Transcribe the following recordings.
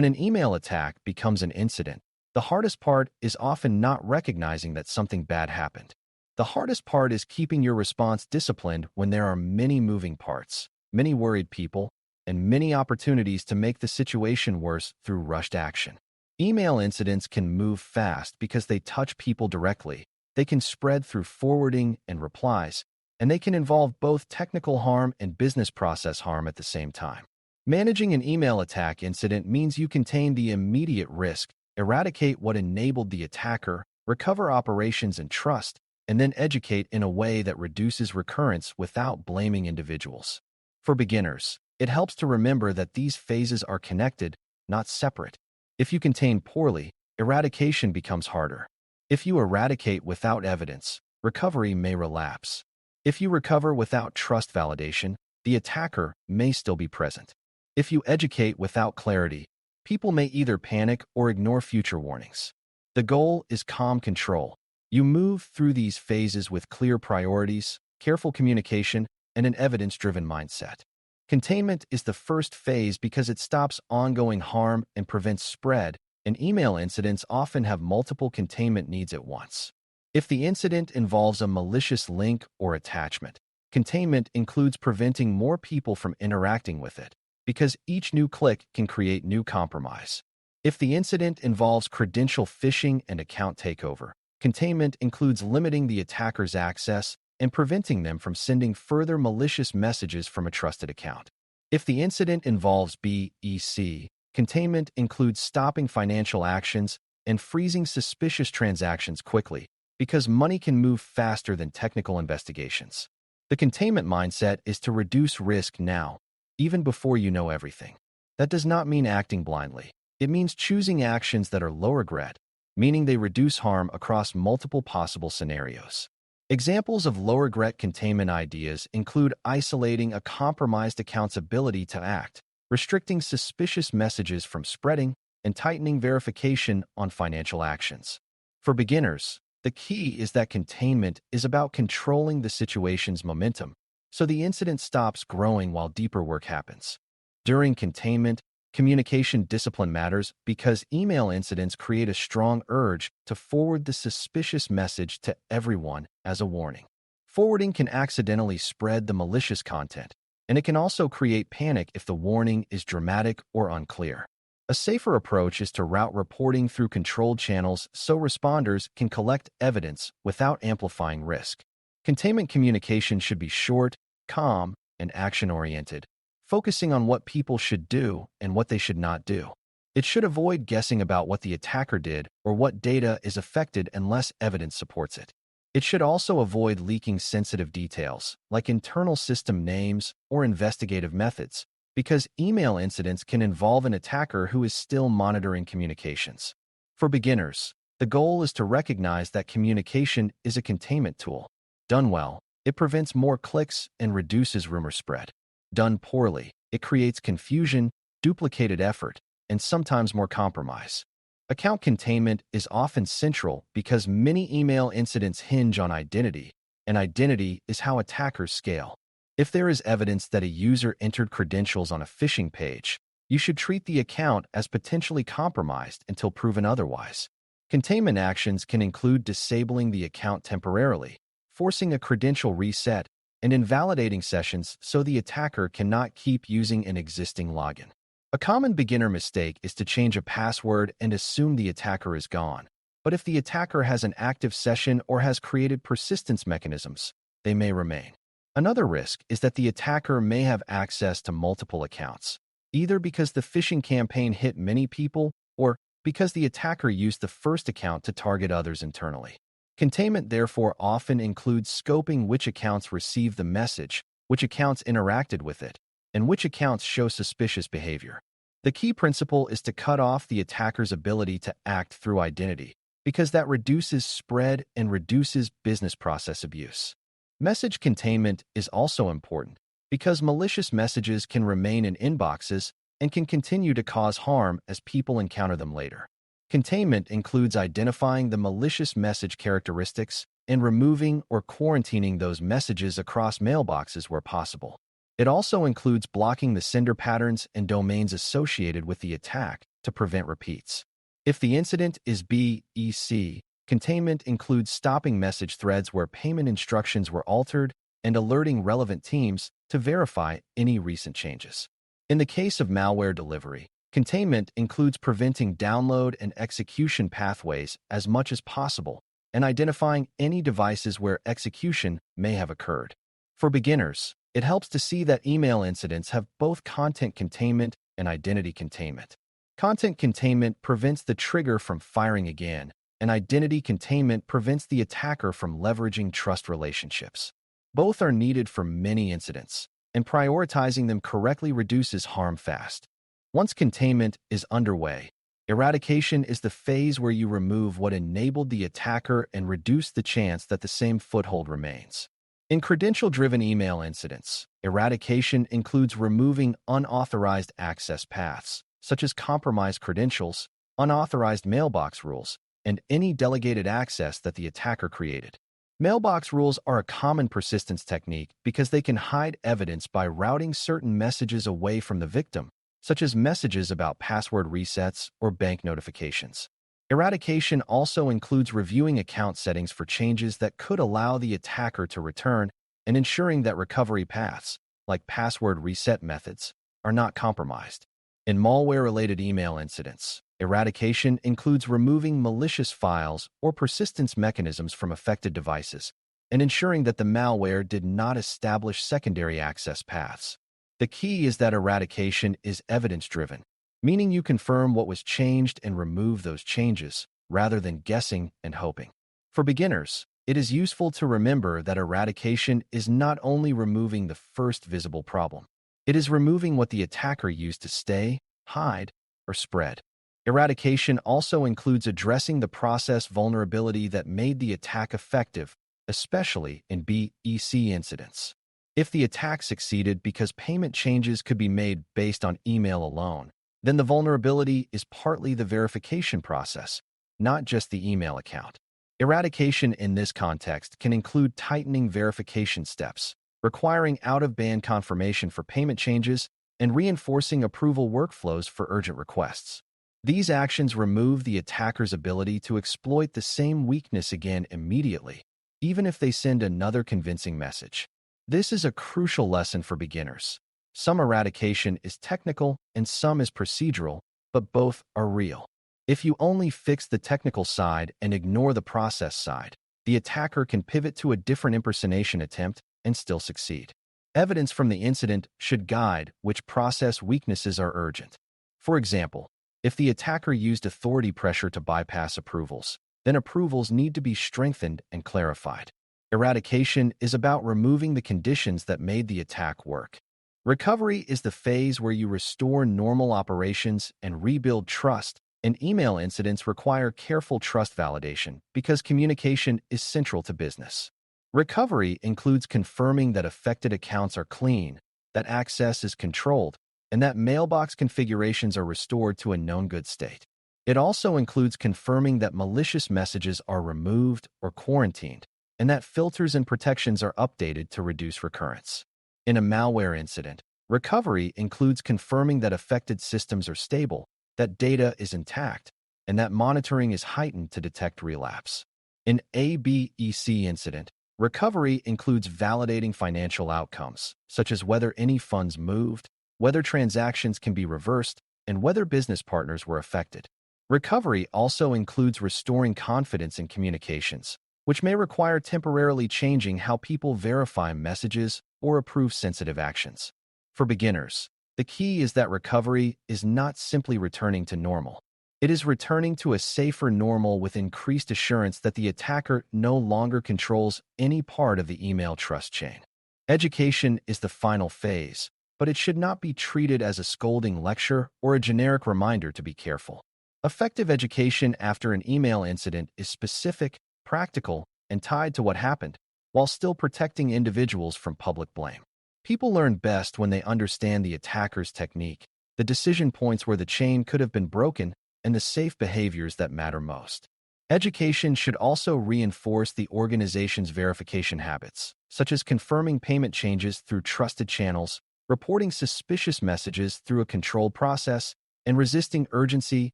When an email attack becomes an incident, the hardest part is often not recognizing that something bad happened. The hardest part is keeping your response disciplined when there are many moving parts, many worried people, and many opportunities to make the situation worse through rushed action. Email incidents can move fast because they touch people directly. They can spread through forwarding and replies, and they can involve both technical harm and business process harm at the same time. Managing an email attack incident means you contain the immediate risk, eradicate what enabled the attacker, recover operations and trust, and then educate in a way that reduces recurrence without blaming individuals. For beginners, it helps to remember that these phases are connected, not separate. If you contain poorly, eradication becomes harder. If you eradicate without evidence, recovery may relapse. If you recover without trust validation, the attacker may still be present. If you educate without clarity, people may either panic or ignore future warnings. The goal is calm control. You move through these phases with clear priorities, careful communication, and an evidence-driven mindset. Containment is the first phase because it stops ongoing harm and prevents spread, and email incidents often have multiple containment needs at once. If the incident involves a malicious link or attachment, containment includes preventing more people from interacting with it, because each new click can create new compromise. If the incident involves credential phishing and account takeover, containment includes limiting the attacker's access and preventing them from sending further malicious messages from a trusted account. If the incident involves BEC, containment includes stopping financial actions and freezing suspicious transactions quickly, because money can move faster than technical investigations. The containment mindset is to reduce risk now, even before you know everything. That does not mean acting blindly. It means choosing actions that are low regret, meaning they reduce harm across multiple possible scenarios. Examples of low-regret containment ideas include isolating a compromised account's ability to act, restricting suspicious messages from spreading, and tightening verification on financial actions. For beginners, the key is that containment is about controlling the situation's momentum, so the incident stops growing while deeper work happens. During containment, communication discipline matters because email incidents create a strong urge to forward the suspicious message to everyone as a warning. Forwarding can accidentally spread the malicious content, and it can also create panic if the warning is dramatic or unclear. A safer approach is to route reporting through controlled channels so responders can collect evidence without amplifying risk. Containment communication should be short, calm, and action-oriented, focusing on what people should do and what they should not do. It should avoid guessing about what the attacker did or what data is affected unless evidence supports it. It should also avoid leaking sensitive details, like internal system names or investigative methods, because email incidents can involve an attacker who is still monitoring communications. For beginners, the goal is to recognize that communication is a containment tool. Done well, it prevents more clicks and reduces rumor spread. Done poorly, it creates confusion, duplicated effort, and sometimes more compromise. Account containment is often central because many email incidents hinge on identity, and identity is how attackers scale. If there is evidence that a user entered credentials on a phishing page, you should treat the account as potentially compromised until proven otherwise. Containment actions can include disabling the account temporarily, forcing a credential reset, and invalidating sessions so the attacker cannot keep using an existing login. A common beginner mistake is to change a password and assume the attacker is gone. But if the attacker has an active session or has created persistence mechanisms, they may remain. Another risk is that the attacker may have access to multiple accounts, either because the phishing campaign hit many people or because the attacker used the first account to target others internally. Containment therefore often includes scoping which accounts receive the message, which accounts interacted with it, and which accounts show suspicious behavior. The key principle is to cut off the attacker's ability to act through identity, because that reduces spread and reduces business process abuse. Message containment is also important because malicious messages can remain in inboxes and can continue to cause harm as people encounter them later. Containment includes identifying the malicious message characteristics and removing or quarantining those messages across mailboxes where possible. It also includes blocking the sender patterns and domains associated with the attack to prevent repeats. If the incident is BEC, containment includes stopping message threads where payment instructions were altered and alerting relevant teams to verify any recent changes. In the case of malware delivery, containment includes preventing download and execution pathways as much as possible and identifying any devices where execution may have occurred. For beginners, it helps to see that email incidents have both content containment and identity containment. Content containment prevents the trigger from firing again, and identity containment prevents the attacker from leveraging trust relationships. Both are needed for many incidents, and prioritizing them correctly reduces harm fast. Once containment is underway, eradication is the phase where you remove what enabled the attacker and reduce the chance that the same foothold remains. In credential-driven email incidents, eradication includes removing unauthorized access paths, such as compromised credentials, unauthorized mailbox rules, and any delegated access that the attacker created. Mailbox rules are a common persistence technique because they can hide evidence by routing certain messages away from the victim, such as messages about password resets or bank notifications. Eradication also includes reviewing account settings for changes that could allow the attacker to return and ensuring that recovery paths, like password reset methods, are not compromised. In malware-related email incidents, eradication includes removing malicious files or persistence mechanisms from affected devices and ensuring that the malware did not establish secondary access paths. The key is that eradication is evidence-driven, meaning you confirm what was changed and remove those changes, rather than guessing and hoping. For beginners, it is useful to remember that eradication is not only removing the first visible problem. It is removing what the attacker used to stay, hide, or spread. Eradication also includes addressing the process vulnerability that made the attack effective, especially in BEC incidents. If the attack succeeded because payment changes could be made based on email alone, then the vulnerability is partly the verification process, not just the email account. Eradication in this context can include tightening verification steps, requiring out-of-band confirmation for payment changes, and reinforcing approval workflows for urgent requests. These actions remove the attacker's ability to exploit the same weakness again immediately, even if they send another convincing message. This is a crucial lesson for beginners. Some eradication is technical and some is procedural, but both are real. If you only fix the technical side and ignore the process side, the attacker can pivot to a different impersonation attempt and still succeed. Evidence from the incident should guide which process weaknesses are urgent. For example, if the attacker used authority pressure to bypass approvals, then approvals need to be strengthened and clarified. Eradication is about removing the conditions that made the attack work. Recovery is the phase where you restore normal operations and rebuild trust, and email incidents require careful trust validation because communication is central to business. Recovery includes confirming that affected accounts are clean, that access is controlled, and that mailbox configurations are restored to a known good state. It also includes confirming that malicious messages are removed or quarantined, and that filters and protections are updated to reduce recurrence. In a malware incident, recovery includes confirming that affected systems are stable, that data is intact, and that monitoring is heightened to detect relapse. In a BEC incident, recovery includes validating financial outcomes, such as whether any funds moved, whether transactions can be reversed, and whether business partners were affected. Recovery also includes restoring confidence in communications, which may require temporarily changing how people verify messages or approve sensitive actions. For beginners, the key is that recovery is not simply returning to normal. It is returning to a safer normal with increased assurance that the attacker no longer controls any part of the email trust chain. Education is the final phase, but it should not be treated as a scolding lecture or a generic reminder to be careful. Effective education after an email incident is specific, practical, and tied to what happened, while still protecting individuals from public blame. People learn best when they understand the attacker's technique, the decision points where the chain could have been broken, and the safe behaviors that matter most. Education should also reinforce the organization's verification habits, such as confirming payment changes through trusted channels, reporting suspicious messages through a controlled process, and resisting urgency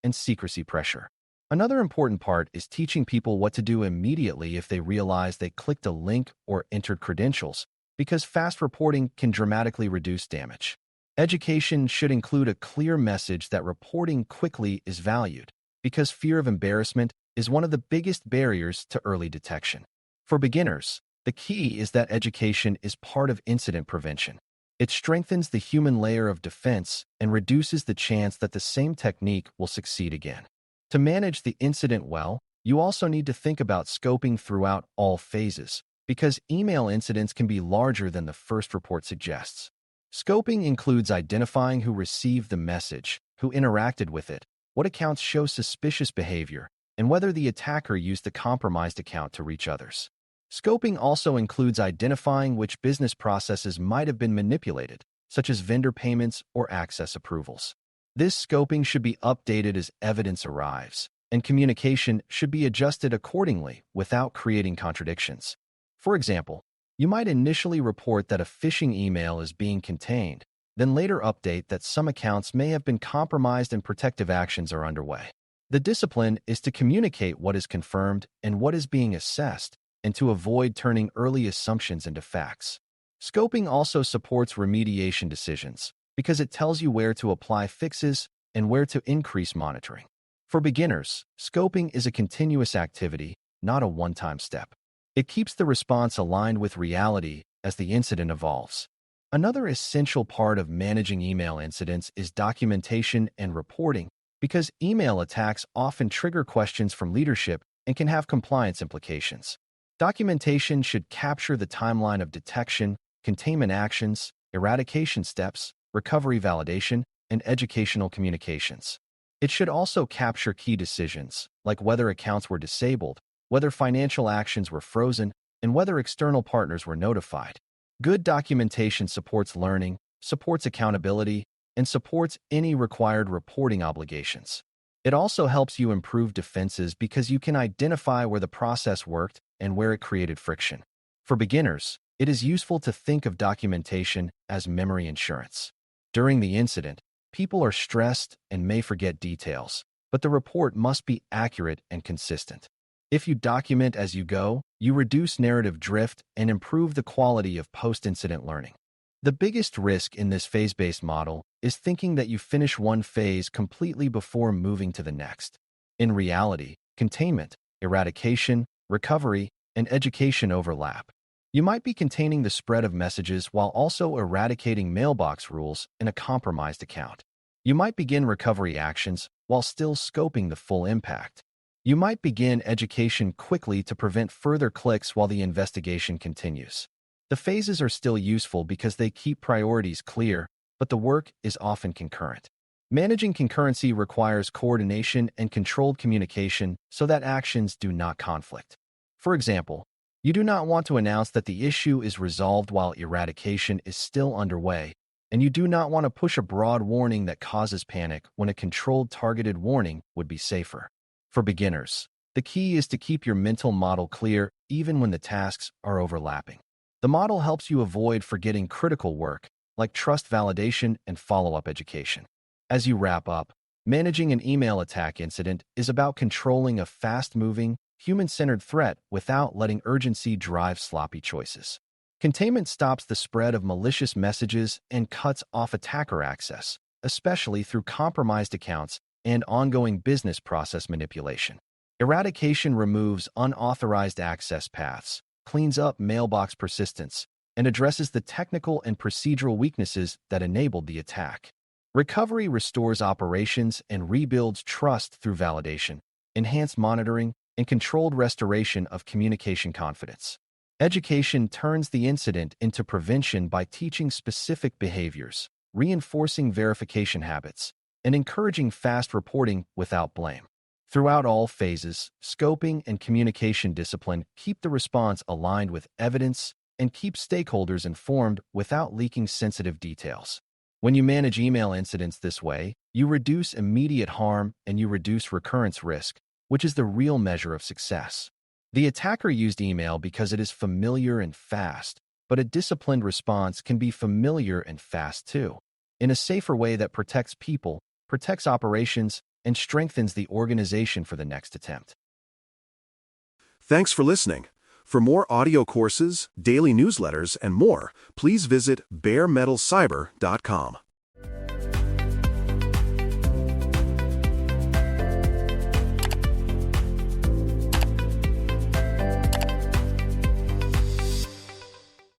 and secrecy pressure. Another important part is teaching people what to do immediately if they realize they clicked a link or entered credentials, because fast reporting can dramatically reduce damage. Education should include a clear message that reporting quickly is valued, because fear of embarrassment is one of the biggest barriers to early detection. For beginners, the key is that education is part of incident prevention. It strengthens the human layer of defense and reduces the chance that the same technique will succeed again. To manage the incident well, you also need to think about scoping throughout all phases, because email incidents can be larger than the first report suggests. Scoping includes identifying who received the message, who interacted with it, what accounts show suspicious behavior, and whether the attacker used the compromised account to reach others. Scoping also includes identifying which business processes might have been manipulated, such as vendor payments or access approvals. This scoping should be updated as evidence arrives, and communication should be adjusted accordingly without creating contradictions. For example, you might initially report that a phishing email is being contained, then later update that some accounts may have been compromised and protective actions are underway. The discipline is to communicate what is confirmed and what is being assessed, and to avoid turning early assumptions into facts. Scoping also supports remediation decisions, because it tells you where to apply fixes and where to increase monitoring. For beginners, scoping is a continuous activity, not a one-time step. It keeps the response aligned with reality as the incident evolves. Another essential part of managing email incidents is documentation and reporting, because email attacks often trigger questions from leadership and can have compliance implications. Documentation should capture the timeline of detection, containment actions, eradication steps, recovery validation, and educational communications. It should also capture key decisions, like whether accounts were disabled, whether financial actions were frozen, and whether external partners were notified. Good documentation supports learning, supports accountability, and supports any required reporting obligations. It also helps you improve defenses because you can identify where the process worked and where it created friction. For beginners, it is useful to think of documentation as memory insurance. During the incident, people are stressed and may forget details, but the report must be accurate and consistent. If you document as you go, you reduce narrative drift and improve the quality of post-incident learning. The biggest risk in this phase-based model is thinking that you finish one phase completely before moving to the next. In reality, containment, eradication, recovery, and education overlap. You might be containing the spread of messages while also eradicating mailbox rules in a compromised account. You might begin recovery actions while still scoping the full impact. You might begin education quickly to prevent further clicks while the investigation continues. The phases are still useful because they keep priorities clear, but the work is often concurrent. Managing concurrency requires coordination and controlled communication so that actions do not conflict. For example, you do not want to announce that the issue is resolved while eradication is still underway, and you do not want to push a broad warning that causes panic when a controlled targeted warning would be safer. For beginners, the key is to keep your mental model clear even when the tasks are overlapping. The model helps you avoid forgetting critical work, like trust validation and follow-up education. As you wrap up, managing an email attack incident is about controlling a fast-moving, human-centered threat without letting urgency drive sloppy choices. Containment stops the spread of malicious messages and cuts off attacker access, especially through compromised accounts and ongoing business process manipulation. Eradication removes unauthorized access paths, cleans up mailbox persistence, and addresses the technical and procedural weaknesses that enabled the attack. Recovery restores operations and rebuilds trust through validation, enhanced monitoring, and controlled restoration of communication confidence. Education turns the incident into prevention by teaching specific behaviors, reinforcing verification habits, and encouraging fast reporting without blame. Throughout all phases, scoping and communication discipline keep the response aligned with evidence and keep stakeholders informed without leaking sensitive details. When you manage email incidents this way, you reduce immediate harm and you reduce recurrence risk, which is the real measure of success. The attacker used email because it is familiar and fast, but a disciplined response can be familiar and fast too, in a safer way that protects people protects operations, and strengthens the organization for the next attempt. Thanks for listening. For more audio courses, daily newsletters, and more, please visit baremetalcyber.com.